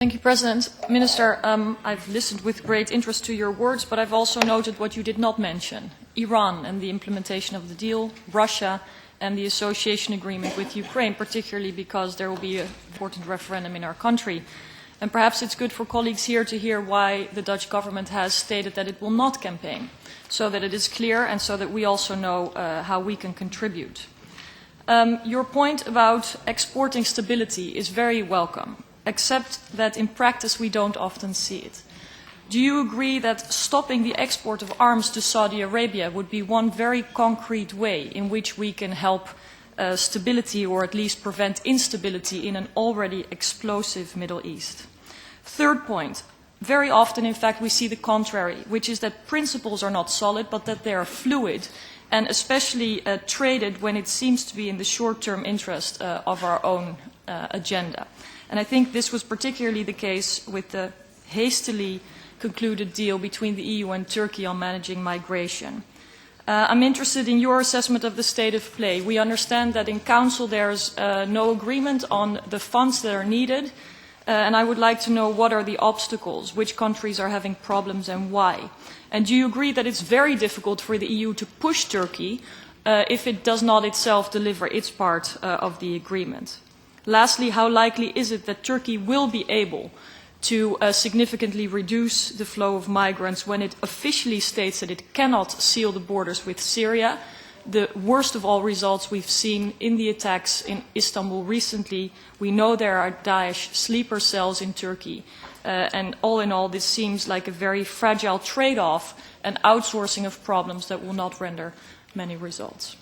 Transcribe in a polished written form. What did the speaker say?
Thank you, President. Minister, I've listened with great interest to your words, but I've also noted what you did not mention. Iran and the implementation of the deal, Russia and the association agreement with Ukraine, particularly because there will be an important referendum in our country. And perhaps it's good for colleagues here to hear why the Dutch government has stated that it will not campaign, so that it is clear and so that we also know how we can contribute. Your point about exporting stability is very welcome, except that in practice we don't often see it. Do you agree that stopping the export of arms to Saudi Arabia would be one very concrete way in which we can help stability or at least prevent instability in an already explosive Middle East? Third point, very often in fact we see the contrary, which is that principles are not solid but that they are fluid and especially traded when it seems to be in the short-term interest of our own agenda. And I think this was particularly the case with the hastily concluded deal between the EU and Turkey on managing migration. I'm interested in your assessment of the state of play. We understand that in Council there's no agreement on the funds that are needed, and I would like to know what are the obstacles, which countries are having problems and why. And do you agree that it's very difficult for the EU to push Turkey if it does not itself deliver its part of the agreement? Lastly, how likely is it that Turkey will be able to significantly reduce the flow of migrants when it officially states that it cannot seal the borders with Syria? The worst of all results we've seen in the attacks in Istanbul recently. We know there are Daesh sleeper cells in Turkey. And all in all, this seems like a very fragile trade-off and outsourcing of problems that will not render many results.